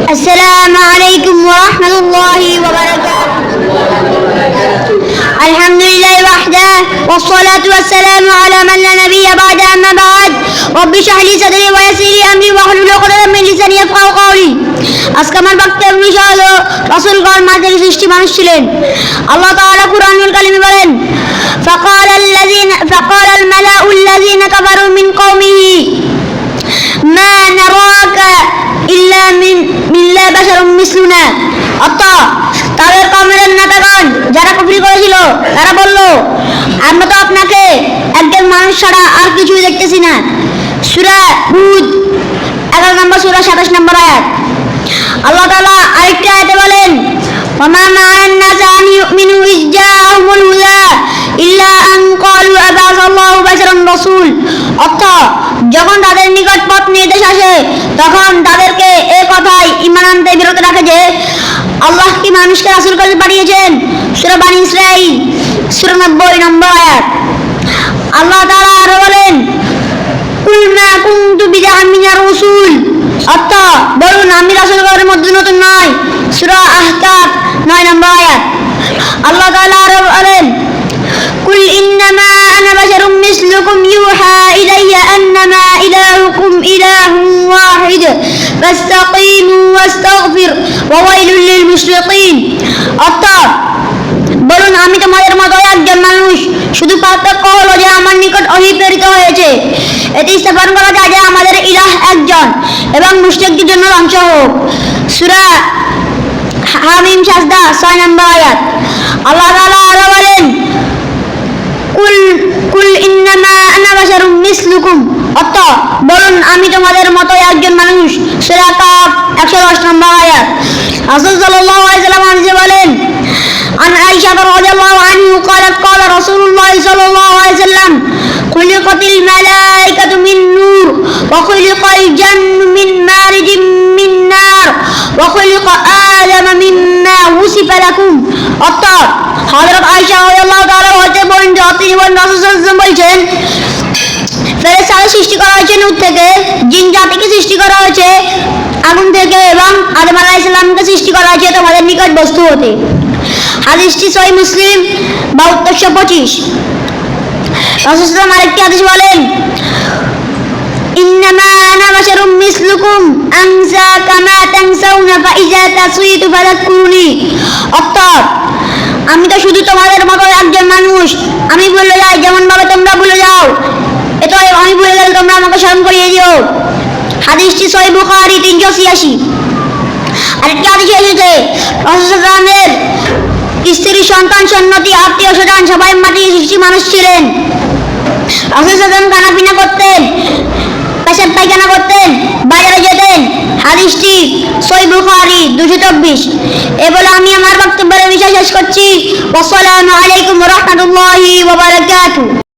السلام عليكم ورحمة الله وبركاته. الحمد لله وحده والصلاة والسلام على من لا نبي بعد. أما بعد رب اشرح لي صدري ويسر لي أمري واحلل عقدة من لساني يفقهوا قولي. আজকে আমার বক্তব্য বিষয় হলো রাসূলগণ মাঝারি সৃষ্টি মানুষ ছিলেন। আল্লাহ তাআলা কুরআনুল কারীমে বলেন فقال الملأ الذين كفروا من قومه ما نراك إلا بشر مثلنا. অর্থাৎ তাদের কওমের নেতাগণ যারা কুফরি করেছিল তারা বলল, আমরা তো আপনাকে একজন মানুষ ছাড়া আর কিছুই দেখতেছি না। সূরা হুদ 11 নম্বর সূরা 27 নম্বর আয়াত। আল্লাহ তাআলা আরেকটি আয়াতে বলেন ওমা মা'আন নাস আন ইউমিনু ইয জাআহুমুল হুদা ইল্লা আন ক্বালু আবাসাল্লাহু বাশারান রাসূল। অর্থাৎ যখন তাদের নিকট পথ নির্দেশ আসে তখন তাদেরকে এই কথাই ঈমান আনতে বিরত রাখে যে আল্লাহ কি মানুষকে রাসূল করে পাঠিয়েছেন। সূরা বনী ইসরাঈল সূরা 90 নম্বর আয়াত। আল্লাহ তাআলা আরো বলেন কুল মা কুনতু বিদআন মিনার রাসূল। অর্থাৎ বলুন আমি রাসূলগণের মধ্যে নতুন নয়। সূরা আহকাফ 9 নম্বর আয়াত। আল্লাহ তাআলা আরো বলেন কুল ইন্নামা আনা বাশারুম মিসলুকুম ইউহা ইলাইয়া আন্নামা ইলাহুকুম ইলাহুন ওয়াহিদ ফাস্তাকিমু ওয়াস্তাগফির ওয়া ওয়াইলুল লিল মুশরিকিন। অর্থাৎ বলুন আমি তোমাদের মতো একজন মানুষ, শুধু পার্থক্য হলো যে আমার নিকট ওহী প্রেরিত হয়েছে। এটি স্থাপন করা যায় যে আমাদের ইলাহ একজন এবং মুশরিকদের জন্য ধ্বংস হোক। সূরা হামিম সাজদা 6 নম্বর আয়াত। আল্লাহ তাআলা আরো বলেন কুল ইন্নামা আনা বাশারুম মিসলুকুম। অর্থাৎ বলুন আমি তোমাদের মতো একজন মানুষ। সূরা কাফ 110 নম্বর আয়াত। রাসূল সাল্লাল্লাহু আলাইহি ওয়াসাল্লাম নিজে বলেন عن عائشة رضي الله عنه قالت قال رسول الله صلى الله عليه وسلم خلقت الملائكة من نور وخلق الجن من مارج من نار وخلق آدم مما وصف لكم. অর্থাৎ হযরত আয়েশা রাদিয়াল্লাহু তাআলা হতে বলেন যে তিনি রাসূল সাল্লাল্লাহু আলাইহি ওয়াসাল্লাম বলেছেন ফেরেশতাদের সৃষ্টি করা হয়েছে নূর থেকে, জিন জাতিকে সৃষ্টি করা হয়েছে আগুন থেকে এবং আদম আলাইহিস সালামকে সৃষ্টি করা হয়েছে তোমাদের নিকট বস্তু হতে। হাদিসটি সহিহ মুসলিম 7225। রাসূল সাল্লাল্লাহু আলাইহি ওয়াসাল্লাম আরেকটি হাদিস বলেন ইন্নামা আনা বাশারুম মিসলুকুম আনসা কামা তানসাউনা ফাইজা তাসুইতু ফাযাকুরুনি। অর্থাৎ আমি তো শুধু তোমাদের মতো একজন মানুষ, আমি ভুলে যাই যেমন ভাবে তোমরা ভুলে যাও, এটা আমি ভুলে গেলে তোমরা আমাকে স্মরণ করিয়ে দিও। হাদিসটি সহিহ বুখারী 386। আরেকটি হাদিস এসেছে রাসূল সাল্লাল্লাহু আলাইহি ওয়াসাল্লামের স্ত্রী, সন্তান, সন্তাতি, আত্মীয় স্বজন সবাই মাটির সৃষ্টি মানুষ ছিলেন। রাসূল সাল্লাল্লাহু আলাইহি ওয়াসাল্লাম খানাপিনা করতেন, পেশাব পায়খানা করতেন, বাজারে যেতেন। হাদিসটি সহিহ বুখারী 224। এ বলে আমি আমার বক্তব্যের বিষয় শেষ করছি। আসসালামু আলাইকুম ওয়া রাহমাতুল্লাহি ওয়া বারাকাতুহু।